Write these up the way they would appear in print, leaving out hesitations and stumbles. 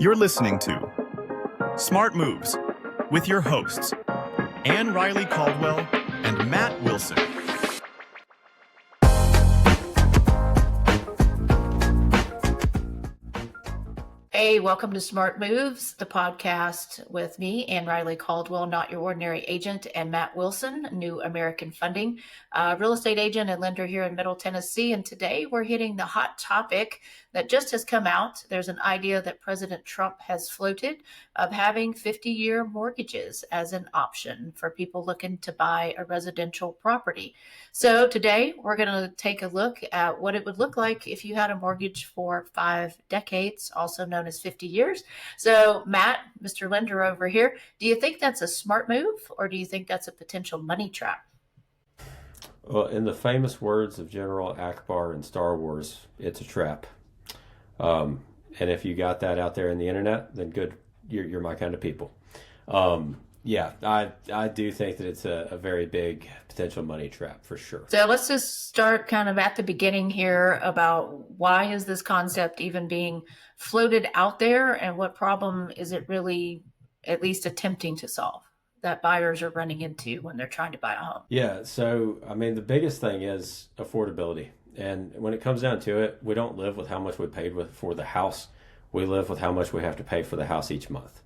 You're listening to Smart Moves with your hosts, Ann Riley Caldwell and Matt Wilson. Hey, welcome to Smart Moves, the podcast with me, Ann Riley Caldwell, not your ordinary agent, and Matt Wilson, New American Funding, real estate agent and lender here in Middle Tennessee. And today we're hitting the hot topic that just has come out. There's an idea that President Trump has floated of having 50-year mortgages as an option for people looking to buy a residential property. So today we're going to take a look at what it would look like if you had a mortgage for 5 decades, also known as 50 years. So Matt, Mr. Lender over here, do you think that's a smart move or do you think that's a potential money trap? Well, in the famous words of General Akbar in Star Wars, it's a trap. And if you got that out there in the internet, then good, you're my kind of people. Yeah, I do think that it's a very big potential money trap for sure. So let's just start kind of at the beginning here about why is this concept even being floated out there and what problem is it really at least attempting to solve that buyers are running into when they're trying to buy a home? Yeah, so I mean, the biggest thing is affordability. And when it comes down to it, we don't live with how much we paid for the house. We live with how much we have to pay for the house each month.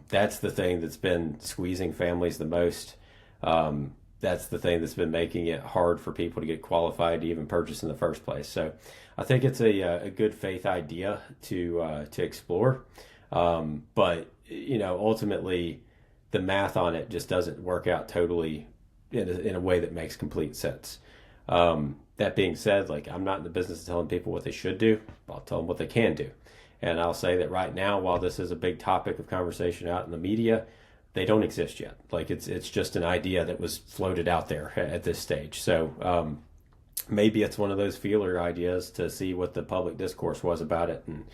That's the thing that's been squeezing families the most. That's the thing that's been making it hard for people to get qualified to even purchase in the first place. So I think it's a good faith idea to explore. But, you know, ultimately the math on it just doesn't work out totally in a way that makes complete sense. That being said, like, I'm not in the business of telling people what they should do. I'll tell them what they can do. And I'll say that right now, while this is a big topic of conversation out in the media, they don't exist yet. Like, it's just an idea that was floated out there at this stage. So maybe it's one of those feeler ideas to see what the public discourse was about it. And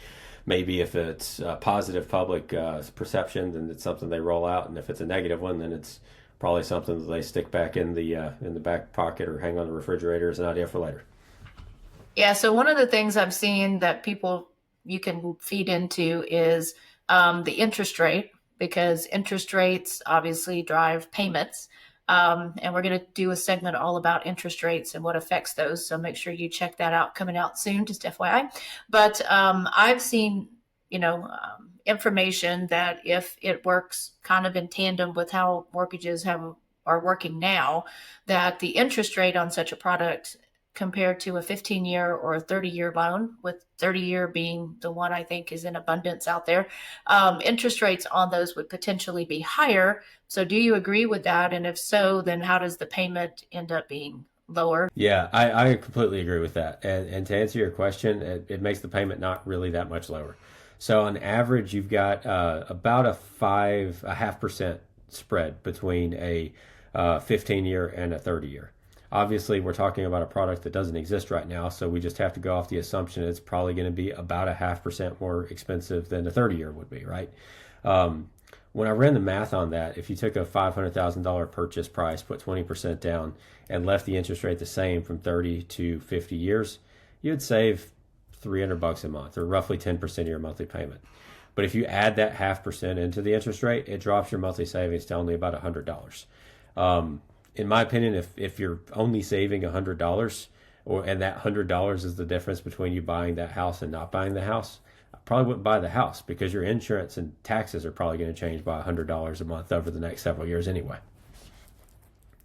maybe if it's a positive public perception, then it's something they roll out. And if it's a negative one, then it's probably something that they stick back in the back pocket or hang on the refrigerator as an idea for later. Yeah, so one of the things I've seen that you can feed into is the interest rate, because interest rates obviously drive payments. And we're going to do a segment all about interest rates and what affects those. So make sure you check that out, coming out soon, just FYI. But I've seen, information that if it works kind of in tandem with how mortgages are working now, that the interest rate on such a product compared to a 15-year or a 30-year loan, with 30-year being the one I think is in abundance out there, interest rates on those would potentially be higher. So do you agree with that? And if so, then how does the payment end up being lower? Yeah, I completely agree with that. And to answer your question, it makes the payment not really that much lower. So on average, you've got about a 0.5% spread between a 15-year and a 30-year. Obviously, we're talking about a product that doesn't exist right now, so we just have to go off the assumption it's probably going to be about a 0.5% more expensive than a 30-year would be, right? When I ran the math on that, if you took a $500,000 purchase price, put 20% down, and left the interest rate the same from 30 to 50 years, you'd save $300 a month, or roughly 10% of your monthly payment. But if you add that 0.5% into the interest rate, it drops your monthly savings to only about $100. In my opinion, if you're only saving $100, and that $100 is the difference between you buying that house and not buying the house, I probably wouldn't buy the house, because your insurance and taxes are probably going to change by $100 a month over the next several years anyway.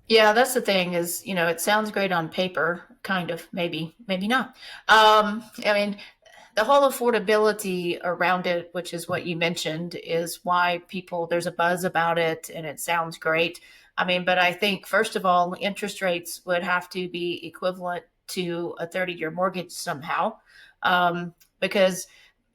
Yeah, that's the thing is, it sounds great on paper, kind of, maybe not. The whole affordability around it, which is what you mentioned, is why there's a buzz about it and it sounds great. But I think, first of all, interest rates would have to be equivalent to a 30-year mortgage somehow, because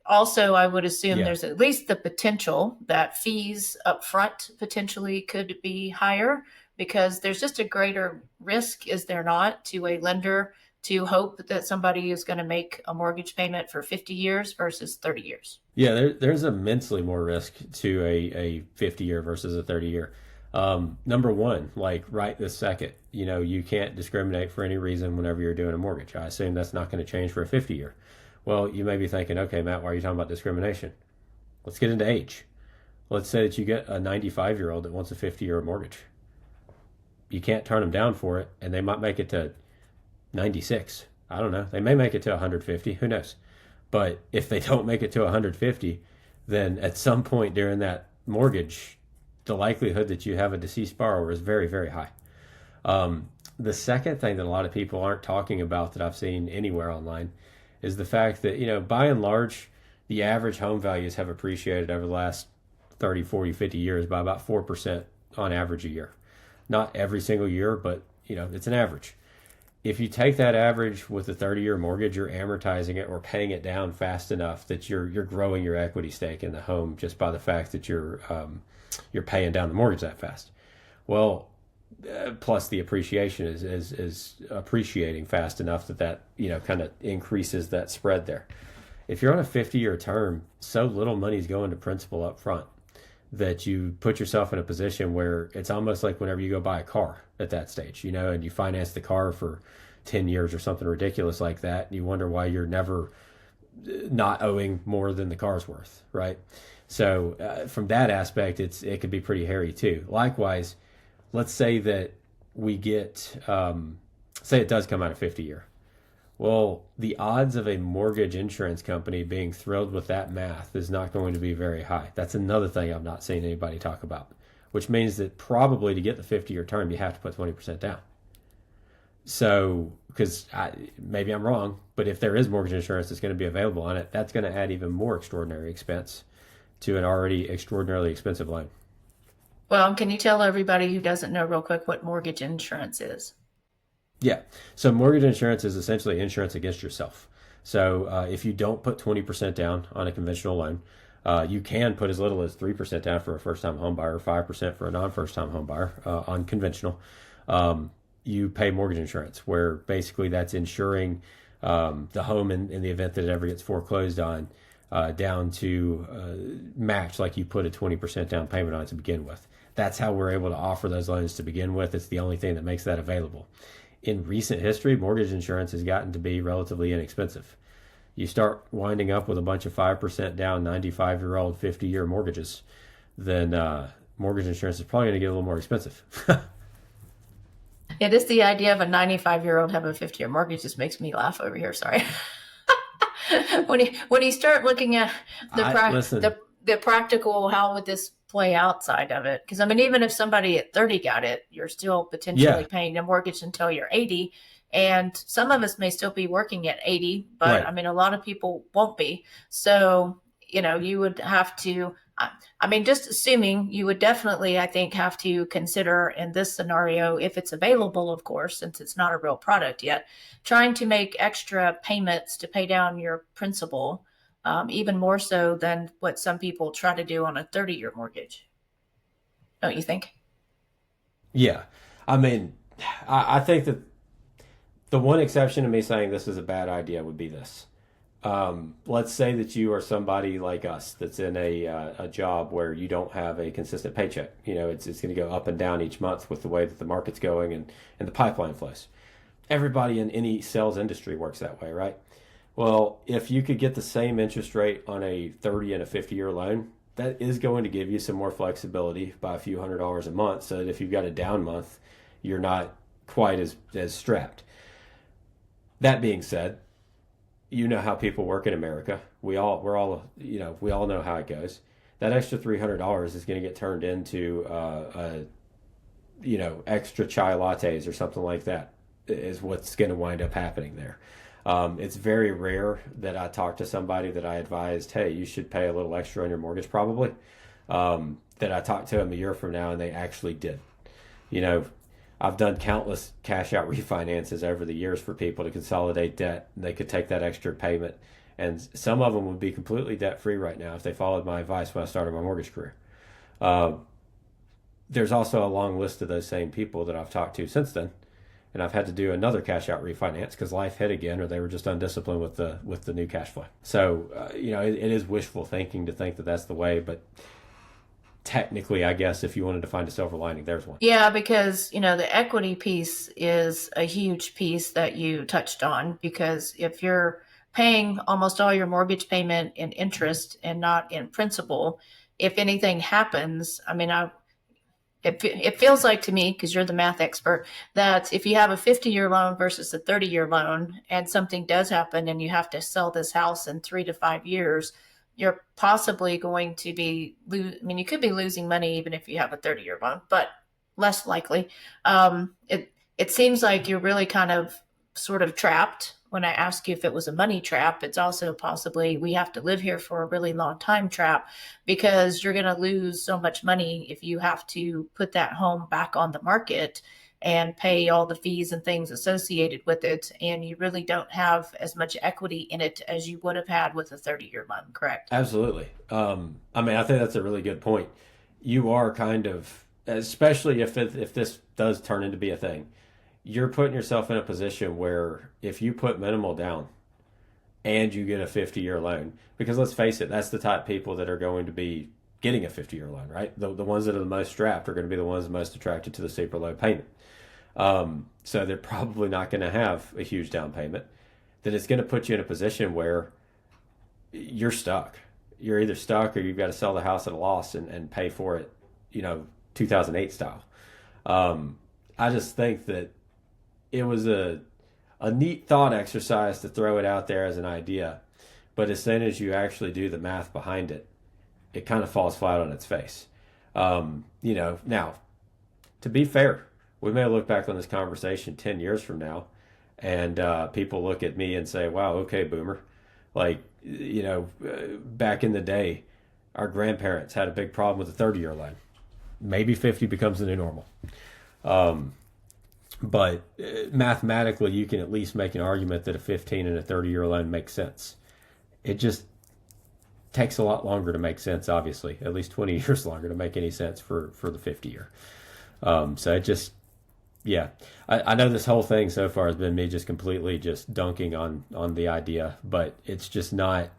also I would assume there's at least the potential that fees up front potentially could be higher, because there's just a greater risk, is there not, to a lender to hope that somebody is going to make a mortgage payment for 50 years versus 30 years. Yeah, there's immensely more risk to a 50-year versus a 30-year. Number one, like right this second, you can't discriminate for any reason whenever you're doing a mortgage. I assume that's not going to change for a 50-year. Well, you may be thinking, okay, Matt, why are you talking about discrimination? Let's get into age. Let's say that you get a 95-year-old that wants a 50-year mortgage. You can't turn them down for it, and they might make it to 96. I don't know. They may make it to 150. Who knows? But if they don't make it to 150, then at some point during that mortgage, the likelihood that you have a deceased borrower is very, very high. The second thing that a lot of people aren't talking about that I've seen anywhere online is the fact that, by and large, the average home values have appreciated over the last 30, 40, 50 years by about 4% on average a year. Not every single year, but, it's an average. If you take that average with a 30-year mortgage, you're amortizing it or paying it down fast enough that you're growing your equity stake in the home just by the fact that you're paying down the mortgage that fast. Well, plus the appreciation is appreciating fast enough that kind of increases that spread there. If you're on a 50-year term, so little money is going to principal up front that you put yourself in a position where it's almost like whenever you go buy a car at that stage, and you finance the car for 10 years or something ridiculous like that, and you wonder why you're never not owing more than the car's worth, right? So from that aspect, it could be pretty hairy too. Likewise, let's say that we get, say it does come out of 50-year. Well, the odds of a mortgage insurance company being thrilled with that math is not going to be very high. That's another thing I've not seen anybody talk about, which means that probably to get the 50-year term, you have to put 20% down. So, because maybe I'm wrong, but if there is mortgage insurance that's going to be available on it, that's going to add even more extraordinary expense to an already extraordinarily expensive loan. Well, can you tell everybody who doesn't know real quick what mortgage insurance is? Yeah. So mortgage insurance is essentially insurance against yourself. So if you don't put 20% down on a conventional loan, you can put as little as 3% down for a first-time home buyer, 5% for a non-first-time home buyer on conventional. You pay mortgage insurance, where basically that's insuring the home in the event that it ever gets foreclosed on down to match like you put a 20% down payment on to begin with. That's how we're able to offer those loans to begin with. It's the only thing that makes that available. In recent history, mortgage insurance has gotten to be relatively inexpensive. You start winding up with a bunch of 5% down 95-year-old 50-year mortgages, then mortgage insurance is probably going to get a little more expensive. Yeah, just the idea of a 95-year-old having a 50-year mortgage just makes me laugh over here. Sorry. when you start looking at the practical, how would this play outside of it? Because even if somebody at 30 got it, you're still potentially paying a mortgage until you're 80. And some of us may still be working at 80, but right. A lot of people won't be. So, you would have to, just assuming you would definitely, I think, have to consider in this scenario, if it's available, of course, since it's not a real product yet, trying to make extra payments to pay down your principal, even more so than what some people try to do on a 30-year mortgage. Don't you think? Yeah. I think that the one exception to me saying this is a bad idea would be this. Let's say that you are somebody like us that's in a job where you don't have a consistent paycheck. It's going to go up and down each month with the way that the market's going and the pipeline flows. Everybody in any sales industry works that way, right? Well, if you could get the same interest rate on a 30 and a 50-year loan, that is going to give you some more flexibility by a few $100s a month, so that if you've got a down month, you're not quite as strapped. That being said, you know how people work in America. We all know how it goes. That extra $300 is going to get turned into extra chai lattes or something like that is what's going to wind up happening there. It's very rare that I talk to somebody that I advised, hey, you should pay a little extra on your mortgage probably, that I talked to them a year from now and they actually did. I've done countless cash out refinances over the years for people to consolidate debt. They could take that extra payment, and some of them would be completely debt free right now if they followed my advice when I started my mortgage career. There's also a long list of those same people that I've talked to since then, and I've had to do another cash out refinance because life hit again, or they were just undisciplined with the new cash flow. So it is wishful thinking to think that that's the way, but technically, I guess, if you wanted to find a silver lining, there's one. Yeah, because, the equity piece is a huge piece that you touched on, because if you're paying almost all your mortgage payment in interest and not in principal, if anything happens, I mean, it feels like to me, because you're the math expert, that if you have a 50-year loan versus a 30-year loan and something does happen and you have to sell this house in 3 to 5 years, you're possibly going to be, you could be losing money even if you have a 30-year loan, but less likely. It seems like you're really kind of sort of trapped. When I ask you if it was a money trap, it's also possibly we have to live here for a really long time trap, because you're going to lose so much money if you have to put that home back on the market and pay all the fees and things associated with it. And you really don't have as much equity in it as you would have had with a 30-year loan, correct? Absolutely. I think that's a really good point. You are kind of, especially if this does turn into be a thing, you're putting yourself in a position where if you put minimal down and you get a 50-year loan, because let's face it, that's the type of people that are going to be getting a 50-year loan, right? The ones that are the most strapped are going to be the ones most attracted to the super low payment. So they're probably not going to have a huge down payment. Then it's going to put you in a position where you're stuck. You're either stuck or you've got to sell the house at a loss and pay for it, 2008 style. I just think that it was a neat thought exercise to throw it out there as an idea. But as soon as you actually do the math behind it, it kind of falls flat on its face. Now, to be fair, we may look back on this conversation 10 years from now and people look at me and say, wow, okay, boomer. Back in the day, our grandparents had a big problem with a 30-year loan. Maybe 50 becomes the new normal. But mathematically, you can at least make an argument that a 15 and a 30-year loan makes sense. It just takes a lot longer to make sense, obviously, at least 20 years longer to make any sense for the 50-year. So it just, yeah. I know this whole thing so far has been me just completely just dunking on the idea, but it's just not,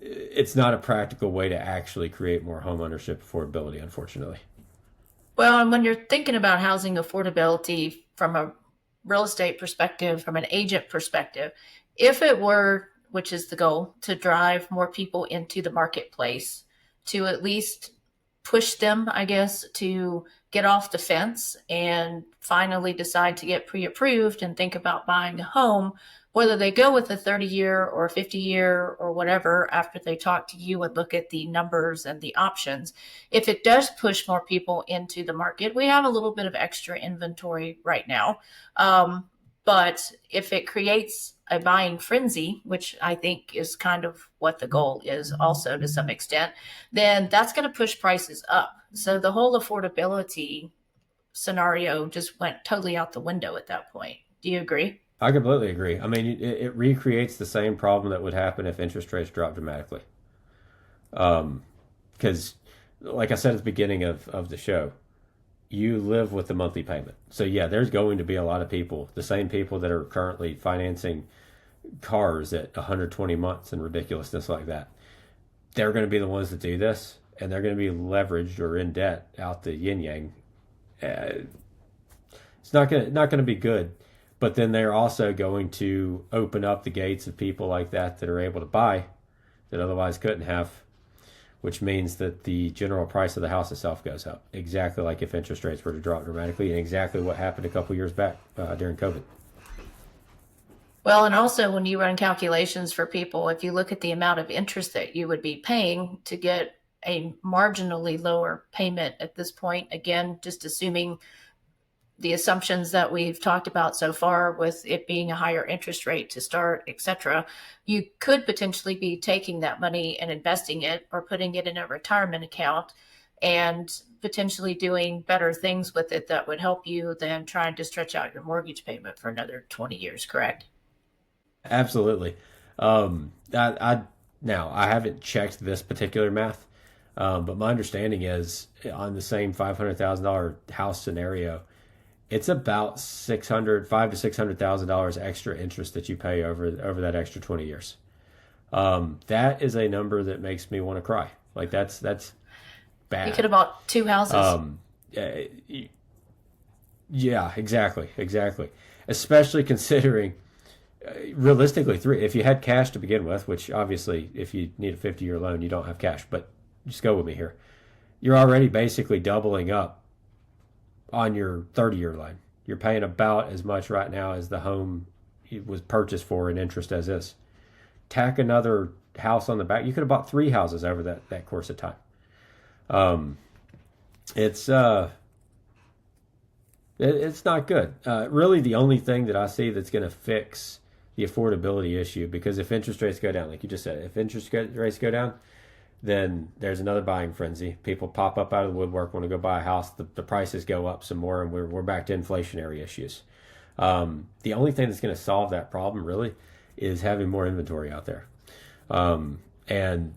it's not a practical way to actually create more homeownership affordability, unfortunately. Well, and when you're thinking about housing affordability from a real estate perspective, from an agent perspective, if it were, which is the goal, to drive more people into the marketplace, to at least push them, I guess, to get off the fence and finally decide to get pre-approved and think about buying a home, whether they go with a 30-year or a 50-year or whatever after they talk to you and look at the numbers and the options. If it does push more people into the market, we have a little bit of extra inventory right now. But if it creates a buying frenzy, which I think is kind of what the goal is also to some extent, then that's going to push prices up. So the whole affordability scenario just went totally out the window at that point. Do you agree? I completely agree. I mean, it recreates the same problem that would happen if interest rates dropped dramatically. Because, like I said at the beginning of the show, you live with the monthly payment. So, yeah, there's going to be a lot of people, the same people that are currently financing cars at 120 months and ridiculousness like that. They're going to be the ones that do this, and they're going to be leveraged or in debt out the yin-yang. It's not going to be good. But then they're also going to open up the gates of people like that are able to buy that otherwise couldn't have, which means that the general price of the house itself goes up, exactly like if interest rates were to drop dramatically, and exactly what happened a couple years back during COVID. Well, and also when you run calculations for people, if you look at the amount of interest that you would be paying to get a marginally lower payment at this point, again, just assuming the assumptions that we've talked about so far with it being a higher interest rate to start, et cetera, you could potentially be taking that money and investing it or putting it in a retirement account and potentially doing better things with it that would help you than trying to stretch out your mortgage payment for another 20 years, correct? Absolutely. I haven't checked this particular math, but my understanding is on the same $500,000 house scenario, it's about $500,000 to $600,000 extra interest that you pay over that extra 20 years. That is a number that makes me want to cry. Like that's bad. You could have bought 2 houses. Yeah, exactly. Especially considering realistically, if you had cash to begin with, which obviously if you need a 50-year loan, you don't have cash, but just go with me here. You're already basically doubling up on your 30-year loan. You're paying about as much right now as the home was purchased for in interest as is. Tack another house on the back. You could have bought 3 houses over that course of time. It's not good. Really, the only thing that I see that's going to fix the affordability issue, because if interest rates go down, like you just said, if interest rates go down, then there's another buying frenzy. People pop up out of the woodwork, want to go buy a house. The prices go up some more, and we're back to inflationary issues. The only thing that's going to solve that problem really is having more inventory out there. And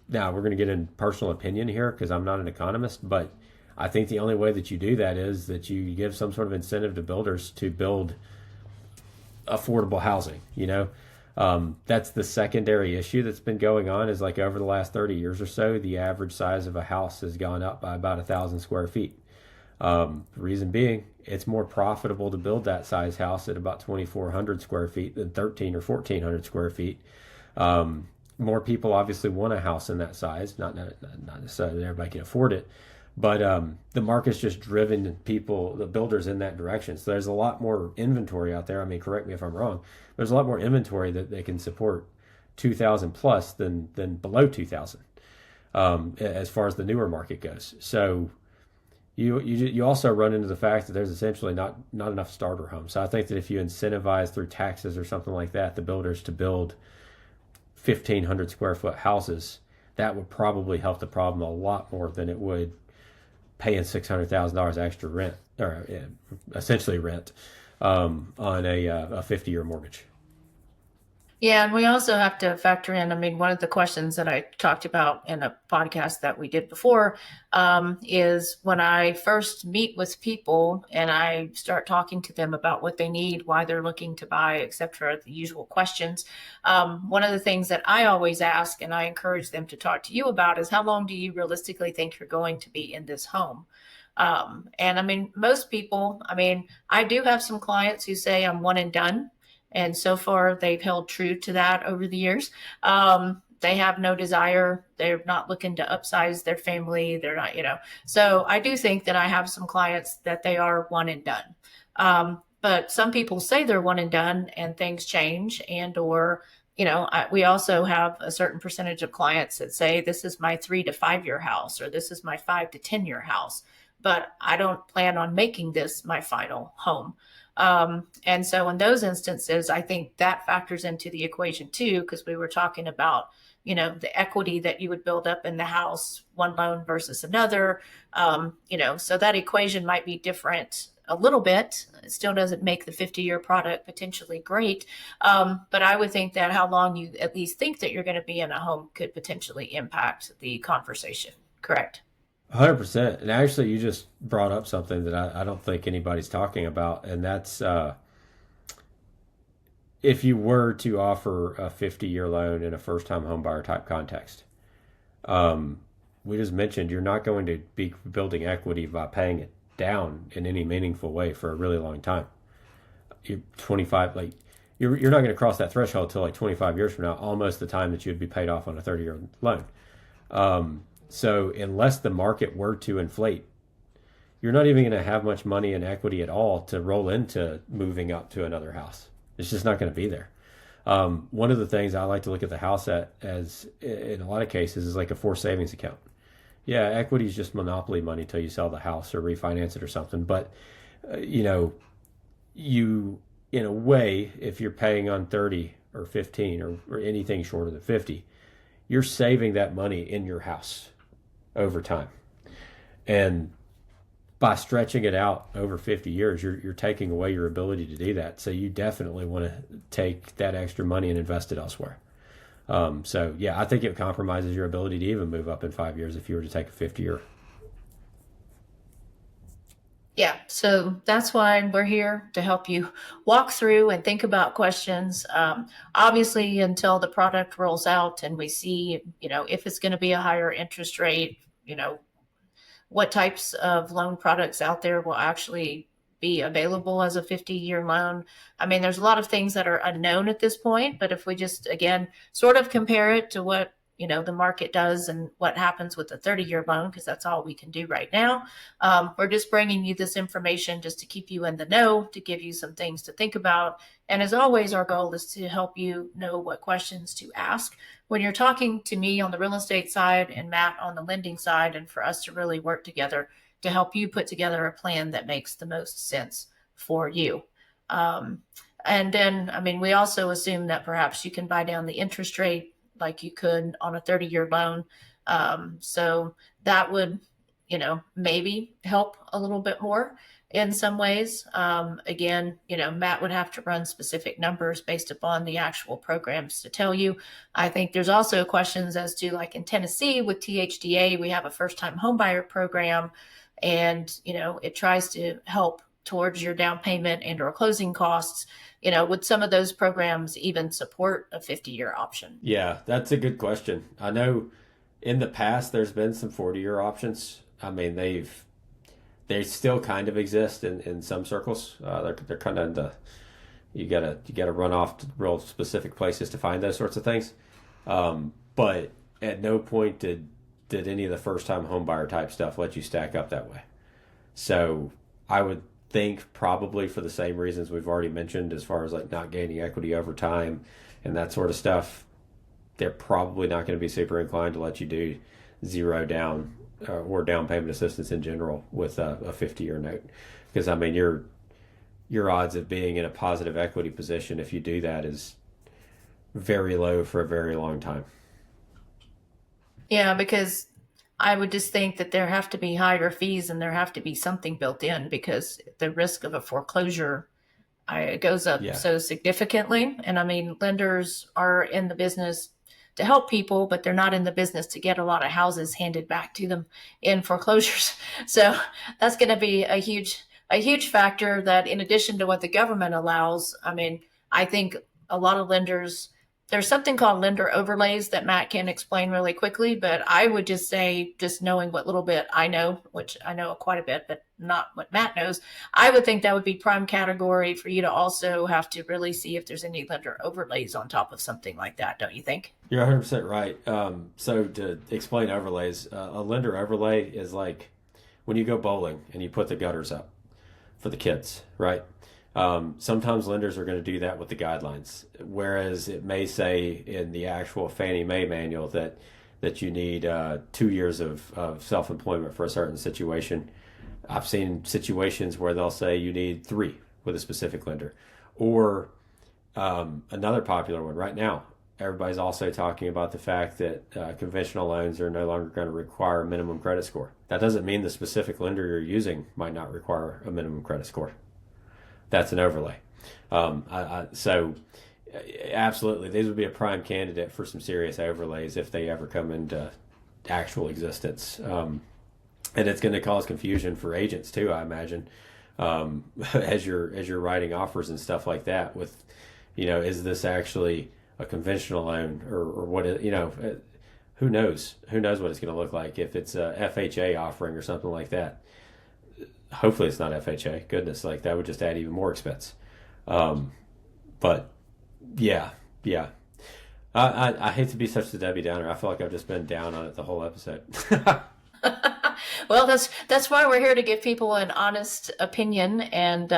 now we're going to get in personal opinion here because I'm not an economist, but I think the only way that you do that is that you give some sort of incentive to builders to build affordable housing. That's the secondary issue that's been going on, is like over the last 30 years or so, the average size of a house has gone up by about 1,000 square feet. The reason being, it's more profitable to build that size house at about 2,400 square feet than 1,300 or 1,400 square feet. More people obviously want a house in that size, not necessarily that everybody can afford it, but the market's just driven the builders in that direction. So there's a lot more inventory out there. I mean, correct me if I'm wrong. There's a lot more inventory that they can support 2,000 plus than below 2,000 as far as the newer market goes. So you also run into the fact that there's essentially not enough starter homes. So I think that if you incentivize through taxes or something like that, the builders to build 1,500 square foot houses, that would probably help the problem a lot more than it would paying $600,000 extra rent, or essentially rent, on a 50-year mortgage. Yeah, and we also have to factor in, I mean, one of the questions that I talked about in a podcast that we did before is when I first meet with people and I start talking to them about what they need, why they're looking to buy, et cetera, the usual questions. One of the things that I always ask, and I encourage them to talk to you about, is how long do you realistically think you're going to be in this home? And I mean, most people, I mean, I do have some clients who say I'm one and done. And so far, they've held true to that over the years. They have no desire. They're not looking to upsize their family. They're not, So I do think that I have some clients that they are one and done. But some people say they're one and done and things change or, we also have a certain percentage of clients that say this is my 3 to 5 year house, or this is my 5 to 10 year house, but I don't plan on making this my final home. And so in those instances, I think that factors into the equation too, because we were talking about, the equity that you would build up in the house, one loan versus another, so that equation might be different a little bit. It still doesn't make the 50-year product potentially great. But I would think that how long you at least think that you're going to be in a home could potentially impact the conversation. Correct? 100%. And actually, you just brought up something that I don't think anybody's talking about, and that's if you were to offer a 50-year loan in a first-time homebuyer type context. We just mentioned you're not going to be building equity by paying it down in any meaningful way for a really long time. You're 25, you're not going to cross that threshold till 25 years from now, almost the time that you'd be paid off on a 30-year loan. So unless the market were to inflate, you're not even going to have much money in equity at all to roll into moving up to another house. It's just not going to be there. One of the things I like to look at the house as in a lot of cases is like a forced savings account. Yeah, equity is just monopoly money till you sell the house or refinance it or something. But, you in a way, if you're paying on 30 or 15 or anything shorter than 50, you're saving that money in your house over time. And by stretching it out over 50 years, you're taking away your ability to do that. So you definitely want to take that extra money and invest it elsewhere. So yeah, I think it compromises your ability to even move up in 5 years if you were to take a 50-year. Yeah, so that's why we're here to help you walk through and think about questions. Obviously, until the product rolls out and we see, if it's going to be a higher interest rate, what types of loan products out there will actually be available as a 50-year loan. I mean, there's a lot of things that are unknown at this point, but if we just, again, sort of compare it to what, the market does and what happens with a 30-year loan, because that's all we can do right now. We're just bringing you this information just to keep you in the know, to give you some things to think about. And as always, our goal is to help you know what questions to ask when you're talking to me on the real estate side and Matt on the lending side, and for us to really work together to help you put together a plan that makes the most sense for you. And then, I mean, we also assume that perhaps you can buy down the interest rate like you could on a 30-year loan. So that would, maybe help a little bit more in some ways. Again, Matt would have to run specific numbers based upon the actual programs to tell you. I think there's also questions as to, like in Tennessee with THDA, we have a first-time homebuyer program, and, it tries to help towards your down payment and or closing costs. Would some of those programs even support a 50-year option? Yeah, that's a good question. I know in the past there's been some 40-year options. I mean, they still kind of exist in some circles. They're kind of the, you gotta run off to real specific places to find those sorts of things. But at no point did any of the first-time homebuyer type stuff let you stack up that way. So I would think probably for the same reasons we've already mentioned, as far as like not gaining equity over time and that sort of stuff, they're probably not going to be super inclined to let you do zero down or down payment assistance in general with a 50-year note. Because I mean, your odds of being in a positive equity position if you do that is very low for a very long time. Yeah, because I would just think that there have to be higher fees and there have to be something built in, because the risk of a foreclosure goes up so significantly. And I mean, lenders are in the business to help people, but they're not in the business to get a lot of houses handed back to them in foreclosures. So that's going to be a huge factor that, in addition to what the government allows, I mean, I think a lot of lenders, there's something called lender overlays that Matt can explain really quickly, but I would just say, just knowing what little bit I know, which I know quite a bit, but not what Matt knows, I would think that would be prime category for you to also have to really see if there's any lender overlays on top of something like that, don't you think? You're 100% right. So to explain overlays, a lender overlay is like when you go bowling and you put the gutters up for the kids, right? Sometimes lenders are going to do that with the guidelines, whereas it may say in the actual Fannie Mae manual that you need 2 years of self-employment for a certain situation. I've seen situations where they'll say you need 3 with a specific lender. Or another popular one right now, everybody's also talking about the fact that conventional loans are no longer going to require a minimum credit score. That doesn't mean the specific lender you're using might not require a minimum credit score. That's an overlay. So absolutely, these would be a prime candidate for some serious overlays if they ever come into actual existence. And it's going to cause confusion for agents too, I imagine, as you're writing offers and stuff like that. With, is this actually a conventional loan or what? Who knows? Who knows what it's going to look like if it's a FHA offering or something like that. Hopefully it's not FHA. Goodness, like that would just add even more expense. But yeah. I hate to be such a Debbie Downer. I feel like I've just been down on it the whole episode. Well, that's why we're here, to give people an honest opinion, and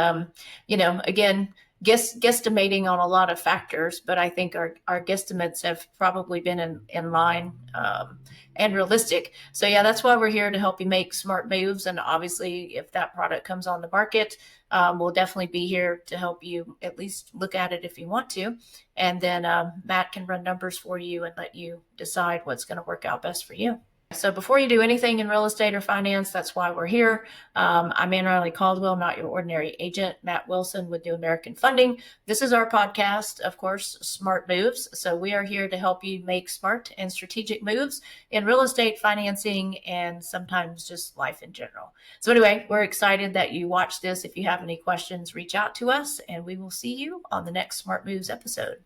again, guesstimating on a lot of factors, but I think our guesstimates have probably been in line and realistic. So yeah, that's why we're here to help you make smart moves. And obviously, if that product comes on the market, we'll definitely be here to help you at least look at it if you want to. And then Matt can run numbers for you and let you decide what's going to work out best for you. So before you do anything in real estate or finance, that's why we're here. I'm Ann Riley Caldwell, not your ordinary agent. Matt Wilson with New American Funding. This is our podcast, of course, Smart Moves. So we are here to help you make smart and strategic moves in real estate, financing, and sometimes just life in general. So anyway, we're excited that you watched this. If you have any questions, reach out to us, and we will see you on the next Smart Moves episode.